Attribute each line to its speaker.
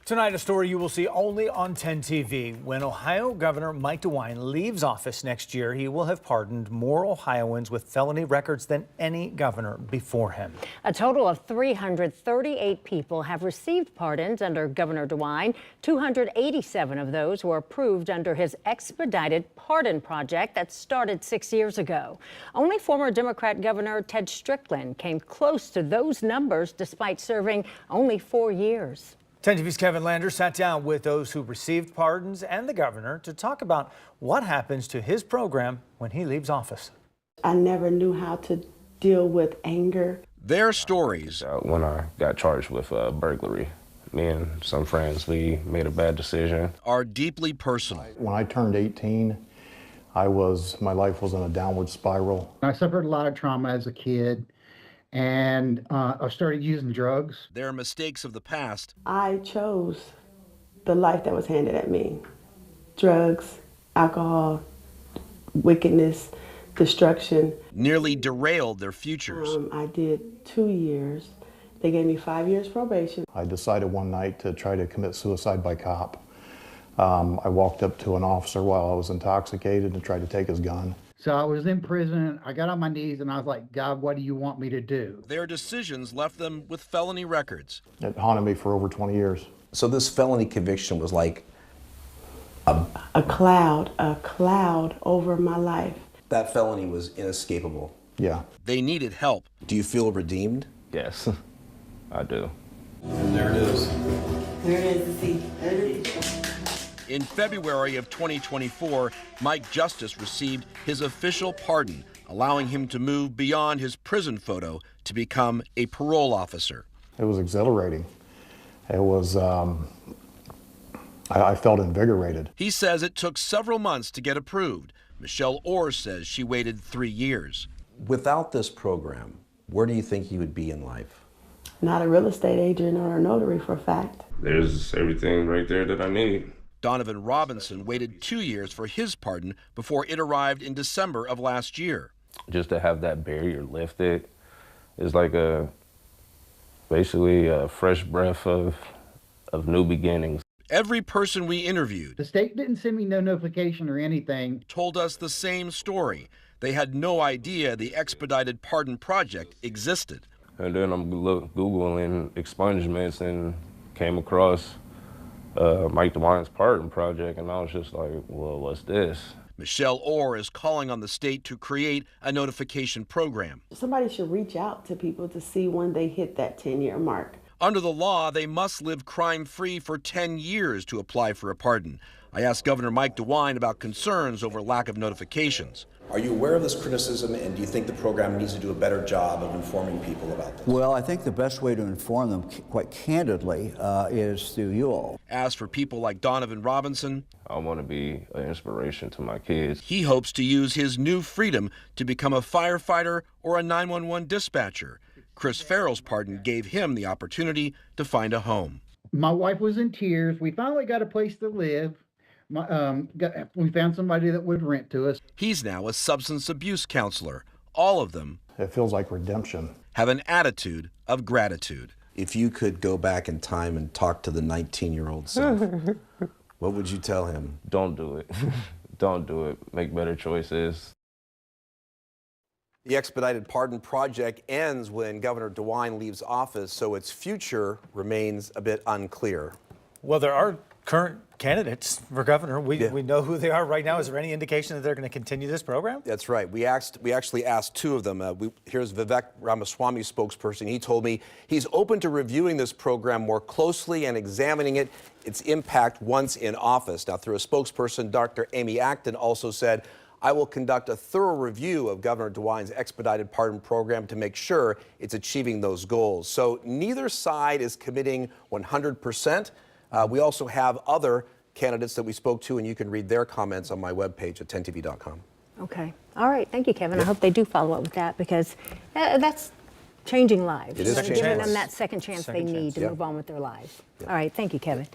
Speaker 1: Tonight, a story you will see only on 10 TV. When Ohio Governor Mike DeWine leaves office next year, he will have pardoned more Ohioans with felony records than any governor before him.
Speaker 2: A total of 338 people have received pardons under Governor DeWine. 287 of those were approved under his expedited pardon project that started 6 years ago. Only former Democrat Governor Ted Strickland came close to those numbers despite serving only 4 years.
Speaker 1: 10 TV's Kevin Lander sat down with those who received pardons and the governor to talk about what happens to his program when he leaves office.
Speaker 3: I never knew how to deal with anger.
Speaker 4: Their stories.
Speaker 5: When I got charged with burglary, me and some friends, we made a bad decision.
Speaker 4: Are deeply personal.
Speaker 6: When I turned 18, my life was in a downward spiral.
Speaker 7: I suffered a lot of trauma as a kid, and I started using drugs.
Speaker 4: Their mistakes of the past.
Speaker 3: I chose the life that was handed at me. Drugs, alcohol, wickedness, destruction.
Speaker 4: Nearly derailed their futures.
Speaker 3: I did 2 years. They gave me 5 years probation.
Speaker 6: I decided one night to try to commit suicide by cop. I walked up to an officer while I was intoxicated and tried to take his gun.
Speaker 7: So I was in prison, I got on my knees and I was like, God, what do you want me to do?
Speaker 4: Their decisions left them with felony records.
Speaker 6: It haunted me for over 20 years.
Speaker 8: So this felony conviction was like
Speaker 3: a cloud over my life.
Speaker 8: that felony was inescapable.
Speaker 6: Yeah.
Speaker 4: They needed help.
Speaker 8: Do you feel redeemed?
Speaker 5: Yes, I do.
Speaker 8: And there it is.
Speaker 3: There it is, see. There it is.
Speaker 4: In February of 2024, Mike Justice received his official pardon, allowing him to move beyond his prison photo to become a parole officer.
Speaker 6: It was exhilarating. It was, I felt invigorated.
Speaker 4: He says it took several months to get approved. Michelle Orr says she waited 3 years.
Speaker 8: Without this program, where do you think you would be in life?
Speaker 3: Not a real estate agent or a notary for a fact.
Speaker 5: There's everything right there that I need.
Speaker 4: Donovan Robinson waited 2 years for his pardon before it arrived in December of last year.
Speaker 5: Just to have that barrier lifted is like basically a fresh breath of new beginnings.
Speaker 4: Every person we interviewed
Speaker 7: The state didn't send me no notification or anything.
Speaker 4: told us the same story. They had no idea the expedited pardon project existed.
Speaker 5: And then I'm Googling expungements and came across Mike DeWine's pardon project, and I was just like, well, what's this?
Speaker 4: Michelle Orr is calling on the state to create a notification program.
Speaker 3: Somebody should reach out to people to see when they hit that 10-year mark.
Speaker 4: Under the law, they must live crime-free for 10 years to apply for a pardon. I asked Governor Mike DeWine about concerns over lack of notifications.
Speaker 8: Are you aware of this criticism, and do you think the program needs to do a better job of informing people about this?
Speaker 9: Well, I think the best way to inform them, quite candidly, is through you all.
Speaker 4: As for people like Donovan Robinson,
Speaker 5: I want to be an inspiration to my kids.
Speaker 4: he hopes to use his new freedom to become a firefighter or a 911 dispatcher. Chris Farrell's pardon gave him the opportunity to find a home.
Speaker 7: My wife was in tears. We finally got a place to live. We found somebody that would rent to us.
Speaker 4: He's now a substance abuse counselor. All of them
Speaker 6: It feels like redemption.
Speaker 4: have an attitude of gratitude.
Speaker 8: If you could go back in time and talk to the 19-year-old self, what would you tell him?
Speaker 5: Don't do it. Don't do it. Make better choices.
Speaker 8: The expedited pardon project ends when Governor DeWine leaves office, so its future remains a bit unclear.
Speaker 1: Well, there are current candidates for governor. We know who they are right now. Is there any indication that they're going to continue this program?
Speaker 8: That's right. We actually asked two of them. Here's Vivek Ramaswamy's spokesperson. He told me he's open to reviewing this program more closely and examining its impact once in office. Now, through a spokesperson, Dr. Amy Acton also said, I will conduct a thorough review of Governor DeWine's expedited pardon program to make sure it's achieving those goals. So neither side is committing 100%. We also have other candidates that we spoke to, and you can read their comments on my webpage at 10tv.com.
Speaker 2: Okay. All right. Thank you, Kevin. I hope they do follow up with that, because that's changing lives.
Speaker 8: It is changing
Speaker 2: Giving
Speaker 8: lives.
Speaker 2: them that second chance they need to
Speaker 8: Yep.
Speaker 2: move on with their lives. All right. Thank you, Kevin.